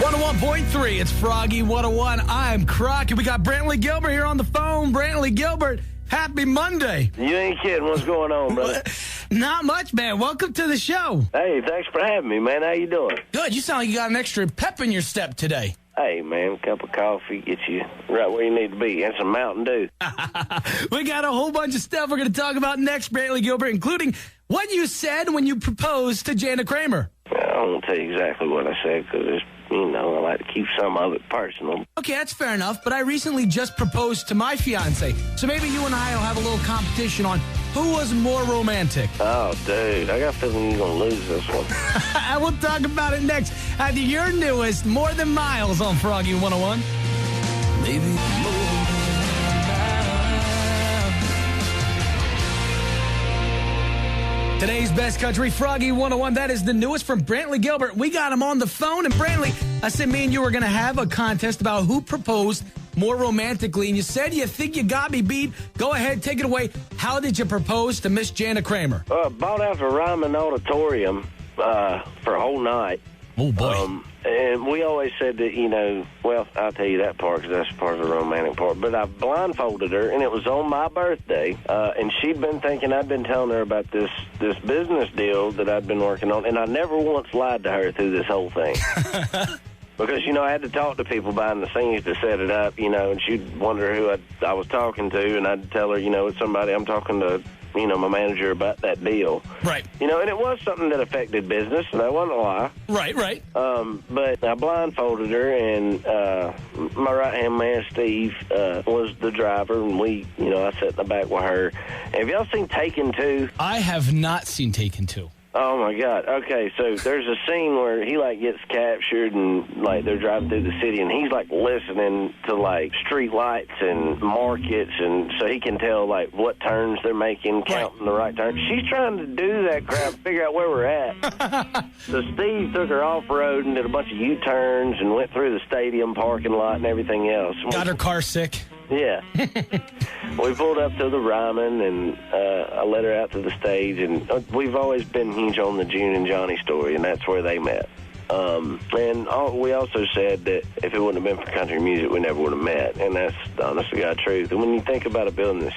101.3, it's Froggy 101. I'm Crockett. We got Brantley Gilbert here on the phone. Brantley Gilbert, happy Monday. You ain't kidding. What's going on, brother? Not much, man. Welcome to the show. Hey, thanks for having me, man. How you doing? Good. You sound like you got an extra pep in your step today. Hey, man, a cup of coffee gets you right where you need to be, and some Mountain Dew. We got a whole bunch of stuff we're going to talk about next, Brantley Gilbert, including what you said when you proposed to Jana Kramer. I won't tell you exactly what I said because, I like to keep some of it personal. Okay, that's fair enough, but I recently just proposed to my fiance, so maybe you and I will have a little competition on who was more romantic. Oh, dude, I got a feeling you're going to lose this one. We'll talk about it next after your newest More Than Miles on Froggy 101. Maybe more than miles. Today's best country, Froggy 101. That is the newest from Brantley Gilbert. We got him on the phone. And Brantley, I said me and you were going to have a contest about who proposed more romantically. And you said you think you got me beat. Go ahead, take it away. How did you propose to Miss Jana Kramer? Bought out the Ryman Auditorium for a whole night. Oh, boy. And we always said that, well, I'll tell you that part because that's part of the romantic part. But I blindfolded her, and it was on my birthday. And she'd been thinking I'd been telling her about this business deal that I'd been working on. And I never once lied to her through this whole thing. Because, I had to talk to people behind the scenes to set it up, and she'd wonder who I was talking to. And I'd tell her, it's somebody I'm talking to, my manager about that deal. Right. And it was something that affected business. That wasn't a lie. Right. But I blindfolded her, and my right-hand man, Steve, was the driver, and I sat in the back with her. Have y'all seen Taken 2? I have not seen Taken 2. Oh, my God. Okay, so there's a scene where he, gets captured and, they're driving through the city, and he's, listening to, street lights and markets, and so he can tell, what turns they're making, counting the right turns. She's trying to do that crap, figure out where we're at. So Steve took her off-road and did a bunch of U-turns and went through the stadium parking lot and everything else. Got her car sick. Yeah. We pulled up to the Ryman, and I let her out to the stage, and we've always been huge on the June and Johnny story, and that's where they met. We also said that if it wouldn't have been for country music, we never would have met, and that's the honest to God truth. And when you think about a building that's,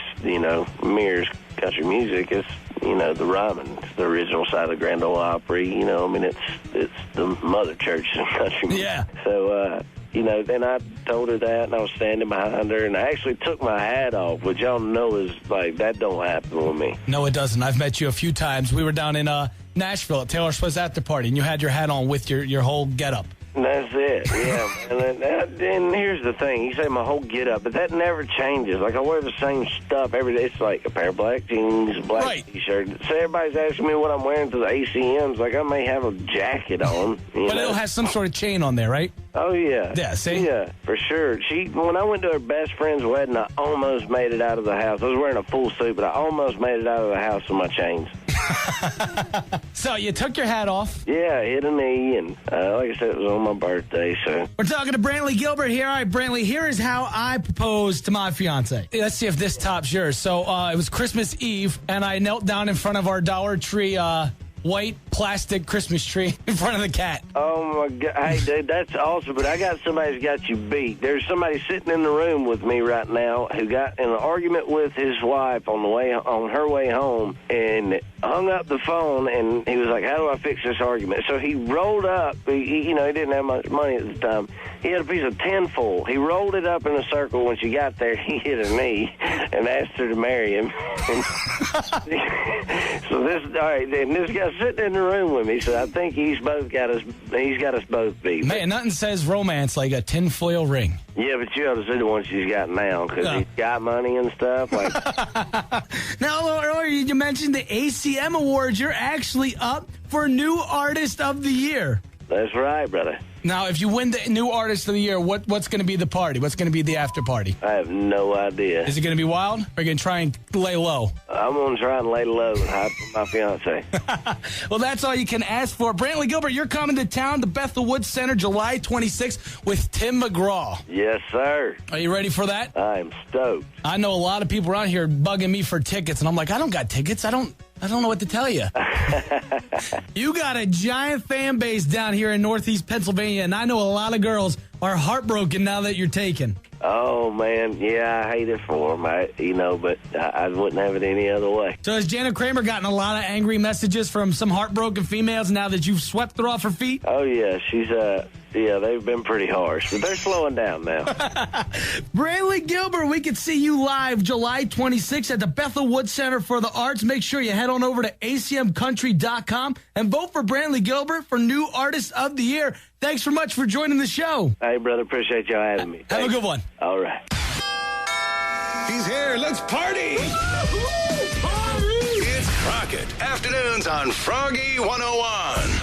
mirrors country music, it's, the Ryman, it's the original side of the Grand Ole Opry, it's the mother church of country music. Yeah. So, then I told her that, and I was standing behind her, and I actually took my hat off, which y'all know is, that don't happen with me. No, it doesn't. I've met you a few times. We were down in Nashville at Taylor Swift's after party, and you had your hat on with your whole getup. That's it, yeah. And here's the thing. You say my whole get-up, but that never changes. I wear the same stuff every day. It's like a pair of black jeans, a black T-shirt. So everybody's asking me what I'm wearing to the ACMs. I may have a jacket on. But it'll have some sort of chain on there, right? Oh, yeah. Yeah, see? Yeah, for sure. When I went to her best friend's wedding, I almost made it out of the house. I was wearing a full suit, but I almost made it out of the house with my chains. So you took your hat off. Yeah, I hit a knee, and like I said, it was on my birthday. So we're talking to Brantley Gilbert here. All right, Brantley, here is how I proposed to my fiance. Let's see if this tops yours. So it was Christmas Eve, and I knelt down in front of our Dollar Tree white plastic Christmas tree in front of the cat. Oh, my God. Hey, dude, that's awesome, but I got somebody who's got you beat. There's somebody sitting in the room with me right now who got in an argument with his wife on her way home and hung up the phone, and he was like, how do I fix this argument? So he rolled up. He didn't have much money at the time. He had a piece of tinfoil. He rolled it up in a circle. When she got there, he hit her knee and asked her to marry him. So this guy's sitting in the room with me, so I think he's got us both beat. Man, nothing says romance like a tinfoil ring. Yeah, but you ought to see the one she's got now, because he's got money and stuff. Now, earlier you mentioned the ACM Awards. You're actually up for New Artist of the Year. That's right, brother. Now, if you win the New Artist of the Year, what's going to be the party? What's going to be the after party? I have no idea. Is it going to be wild, or are you going to try and lay low? I'm going to try and lay low and hide from my fiance. Well, that's all you can ask for. Brantley Gilbert, you're coming to town, the Bethel Woods Center, July 26th with Tim McGraw. Yes, sir. Are you ready for that? I am stoked. I know a lot of people around here bugging me for tickets, and I'm like, I don't got tickets. I don't know what to tell you. You got a giant fan base down here in Northeast Pennsylvania. you, and I know a lot of girls are heartbroken now that you're taken. Oh, man, yeah, I hate it for them, but I wouldn't have it any other way. So has Jana Kramer gotten a lot of angry messages from some heartbroken females now that you've swept her off her feet? Oh, yeah, they've been pretty harsh, but they're slowing down now. Brantley Gilbert, we can see you live July 26th at the Bethel Wood Center for the Arts. Make sure you head on over to acmcountry.com and vote for Brantley Gilbert for New Artist of the Year. Thanks so much for joining the show. Hey, brother, appreciate y'all having me. Have a good one. All right. He's here. Let's party. It's Crockett. Afternoons on Froggy 101.